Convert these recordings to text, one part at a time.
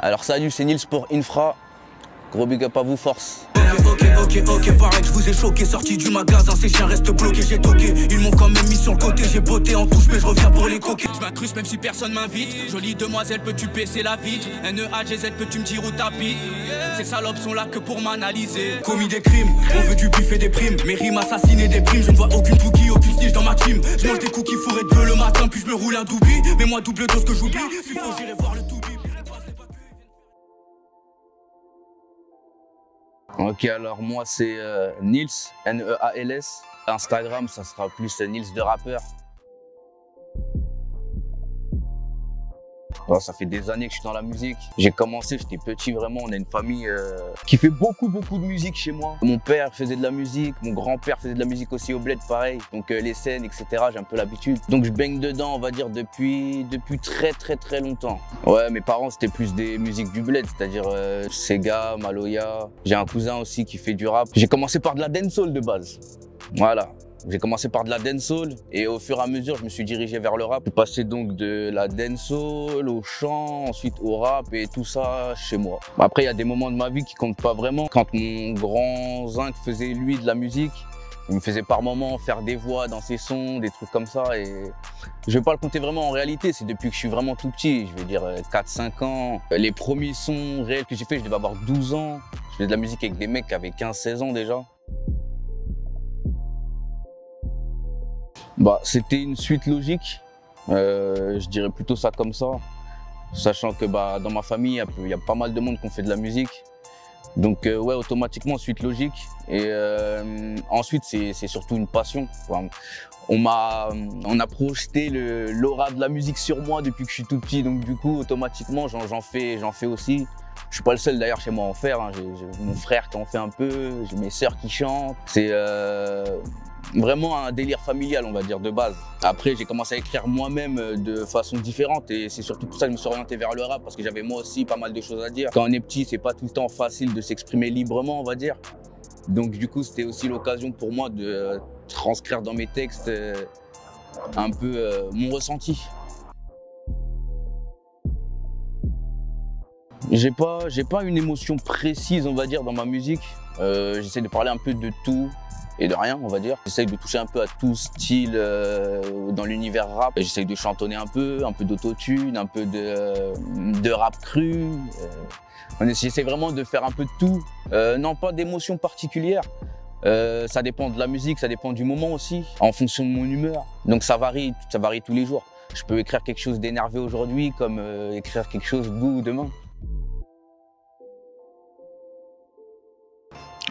Alors salut, c'est Nils pour Infra. Gros big up à vous, force. Ok, pareil que je vous ai choqué. Sorti du magasin, ces chiens restent bloqués. J'ai toqué, ils m'ont quand même mis sur le côté. J'ai botté en touche, mais je reviens pour les coquets. Je m'incruste même si personne m'invite. Jolie demoiselle, peux-tu baisser la vitre? NEAGZ, peux-tu me dire où t'habites? Ces salopes sont là que pour m'analyser. Commis des crimes, on veut du bif et des primes. Mes rimes assassinées des primes. Je ne vois aucune cookie, aucune snitch dans ma team. Je mange des cookies fourrés de bleu le matin, puis je me roule un doobie. Mais moi, double dose que j'oublie. S'il faut, j'irai voir le doobie. Ok, alors moi c'est Nils, Neals. Instagram, ça sera plus Nils de rappeur. Alors, ça fait des années que je suis dans la musique. J'ai commencé, j'étais petit vraiment. On a une famille qui fait beaucoup de musique chez moi. Mon père faisait de la musique, mon grand-père faisait de la musique aussi au bled, pareil. Donc les scènes, etc. J'ai un peu l'habitude. Donc je baigne dedans, on va dire depuis très longtemps. Ouais, mes parents c'était plus des musiques du bled, c'est-à-dire Sega, Maloya. J'ai un cousin aussi qui fait du rap. J'ai commencé par de la dancehall de base. Voilà. J'ai commencé par de la dancehall et au fur et à mesure, je me suis dirigé vers le rap. Je suis passé donc de la dancehall au chant, ensuite au rap et tout ça chez moi. Après, il y a des moments de ma vie qui comptent pas vraiment. Quand mon grand zinc faisait lui de la musique, il me faisait par moments faire des voix dans ses sons, des trucs comme ça. Et je vais pas le compter vraiment en réalité, c'est depuis que je suis vraiment tout petit, je vais dire 4-5 ans. Les premiers sons réels que j'ai fait, je devais avoir 12 ans. Je faisais de la musique avec des mecs qui avaient 15-16 ans déjà. Bah, c'était une suite logique, je dirais plutôt ça comme ça, sachant que bah, dans ma famille, il y a pas mal de monde qui ont fait de la musique. Donc ouais, automatiquement, suite logique. Et ensuite, c'est surtout une passion. Enfin, on a projeté l'aura de la musique sur moi depuis que je suis tout petit, donc du coup, automatiquement, j'en fais aussi. Je suis pas le seul d'ailleurs chez moi à en faire, hein. J'ai mon frère qui en fait un peu, j'ai mes sœurs qui chantent. C'est vraiment un délire familial, on va dire, de base. Après, j'ai commencé à écrire moi-même de façon différente et c'est surtout pour ça que je me suis orienté vers le rap parce que j'avais moi aussi pas mal de choses à dire. Quand on est petit, c'est pas tout le temps facile de s'exprimer librement, on va dire. Donc du coup, c'était aussi l'occasion pour moi de transcrire dans mes textes un peu mon ressenti. J'ai pas une émotion précise, on va dire, dans ma musique. J'essaie de parler un peu de tout et de rien, on va dire. J'essaye de toucher un peu à tout style dans l'univers rap. J'essaye de chantonner un peu d'autotune, un peu de rap cru. J'essaie vraiment de faire un peu de tout. Non, pas d'émotion particulière. Ça dépend de la musique, ça dépend du moment aussi, en fonction de mon humeur. Donc ça varie tous les jours. Je peux écrire quelque chose d'énervé aujourd'hui comme écrire quelque chose de doux demain.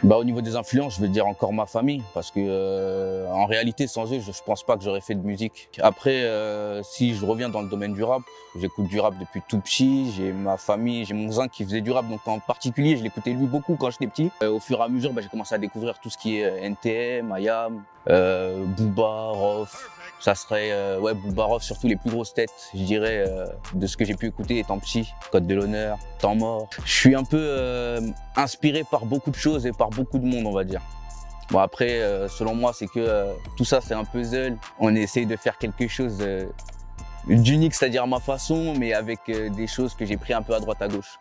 Bah, au niveau des influences, je vais dire encore ma famille, parce que en réalité, sans eux, je pense pas que j'aurais fait de musique. Après, si je reviens dans le domaine du rap, j'écoute du rap depuis tout petit. J'ai ma famille, j'ai mon zinc qui faisait du rap, donc en particulier, je l'écoutais lui beaucoup quand j'étais petit. Au fur et à mesure, j'ai commencé à découvrir tout ce qui est NTM, IAM, Booba, Rof. Ça serait ouais, Booba, Rof, surtout les plus grosses têtes, je dirais, de ce que j'ai pu écouter étant petit. Code de l'honneur, Temps mort. Je suis un peu inspiré par beaucoup de choses et par beaucoup de monde, on va dire. Bon après, selon moi, c'est que tout ça, c'est un puzzle. On essaye de faire quelque chose d'unique, c'est-à-dire à ma façon, mais avec des choses que j'ai pris un peu à droite à gauche.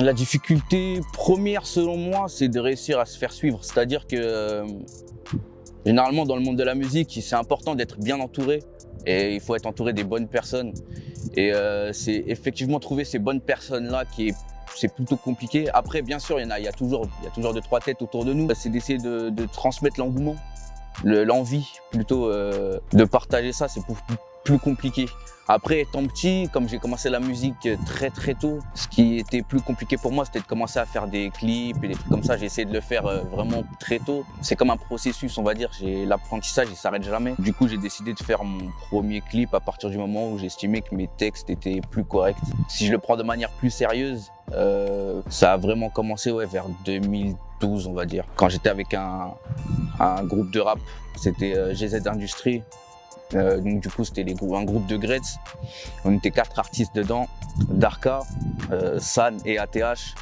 La difficulté première, selon moi, c'est de réussir à se faire suivre. C'est-à-dire que généralement, dans le monde de la musique, c'est important d'être bien entouré et il faut être entouré des bonnes personnes. Et c'est effectivement trouver ces bonnes personnes-là c'est plutôt compliqué. Après, bien sûr, il y a toujours deux, trois têtes autour de nous. C'est d'essayer de transmettre l'engouement, l'envie plutôt de partager ça, c'est plus compliqué. Après, étant petit, comme j'ai commencé la musique très tôt, ce qui était plus compliqué pour moi, c'était de commencer à faire des clips et des trucs comme ça. J'ai essayé de le faire vraiment très tôt. C'est comme un processus, on va dire. L'apprentissage, il s'arrête jamais. Du coup, j'ai décidé de faire mon premier clip à partir du moment où j'estimais que mes textes étaient plus corrects. Si je le prends de manière plus sérieuse, ça a vraiment commencé ouais, vers 2012, on va dire. Quand j'étais avec un groupe de rap, c'était GZ Industries. Donc du coup c'était un groupe de Gretz, on était 4 artistes dedans, Darka, San et ATH.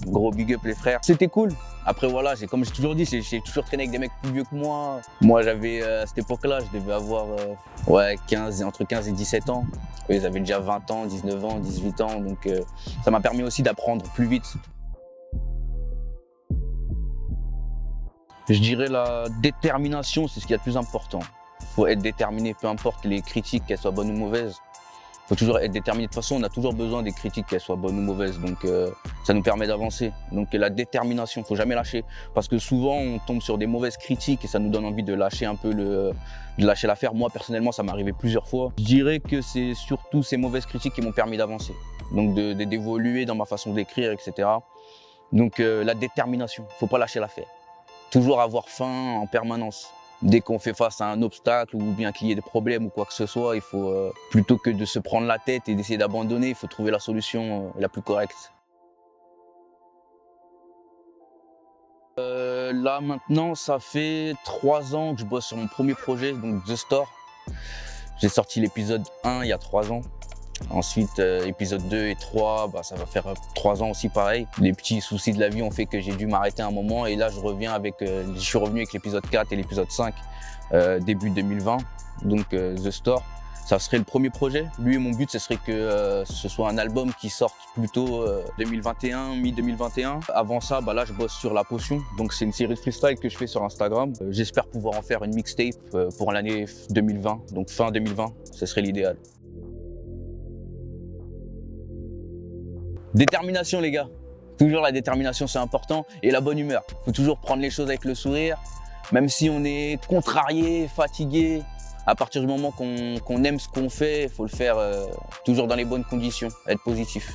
Gros big up les frères. C'était cool. Après voilà, comme j'ai toujours dit, j'ai toujours traîné avec des mecs plus vieux que moi. Moi j'avais à cette époque-là, je devais avoir entre 15 et 17 ans. Eux, ils avaient déjà 20 ans, 19 ans, 18 ans. Donc ça m'a permis aussi d'apprendre plus vite. Je dirais la détermination, c'est ce qu'il y a de plus important. Il faut être déterminé, peu importe les critiques, qu'elles soient bonnes ou mauvaises. Il faut toujours être déterminé. De toute façon, on a toujours besoin des critiques, qu'elles soient bonnes ou mauvaises. Donc, ça nous permet d'avancer. Donc, la détermination, il ne faut jamais lâcher. Parce que souvent, on tombe sur des mauvaises critiques et ça nous donne envie de lâcher un peu de lâcher l'affaire. Moi, personnellement, ça m'est arrivé plusieurs fois. Je dirais que c'est surtout ces mauvaises critiques qui m'ont permis d'avancer. Donc, d'évoluer dans ma façon d'écrire, etc. Donc, la détermination, il ne faut pas lâcher l'affaire. Toujours avoir faim en permanence. Dès qu'on fait face à un obstacle ou bien qu'il y ait des problèmes ou quoi que ce soit, il faut, plutôt que de se prendre la tête et d'essayer d'abandonner, il faut trouver la solution la plus correcte. Là maintenant, ça fait 3 ans que je bosse sur mon premier projet, donc The Store. J'ai sorti l'épisode 1 il y a 3 ans. Ensuite, épisode 2 et 3, ça va faire 3 ans aussi pareil. Les petits soucis de la vie ont fait que j'ai dû m'arrêter un moment et là je suis revenu avec l'épisode 4 et l'épisode 5 début 2020, donc The Store. Ça serait le premier projet. Lui, mon but, ce serait que ce soit un album qui sorte plutôt 2021, mi-2021. Avant ça, là, je bosse sur La Potion. Donc, c'est une série de freestyle que je fais sur Instagram. J'espère pouvoir en faire une mixtape pour l'année 2020, donc fin 2020, ce serait l'idéal. Détermination les gars, toujours la détermination c'est important et la bonne humeur. Il faut toujours prendre les choses avec le sourire, même si on est contrarié, fatigué. À partir du moment qu'on aime ce qu'on fait, il faut le faire toujours dans les bonnes conditions, être positif.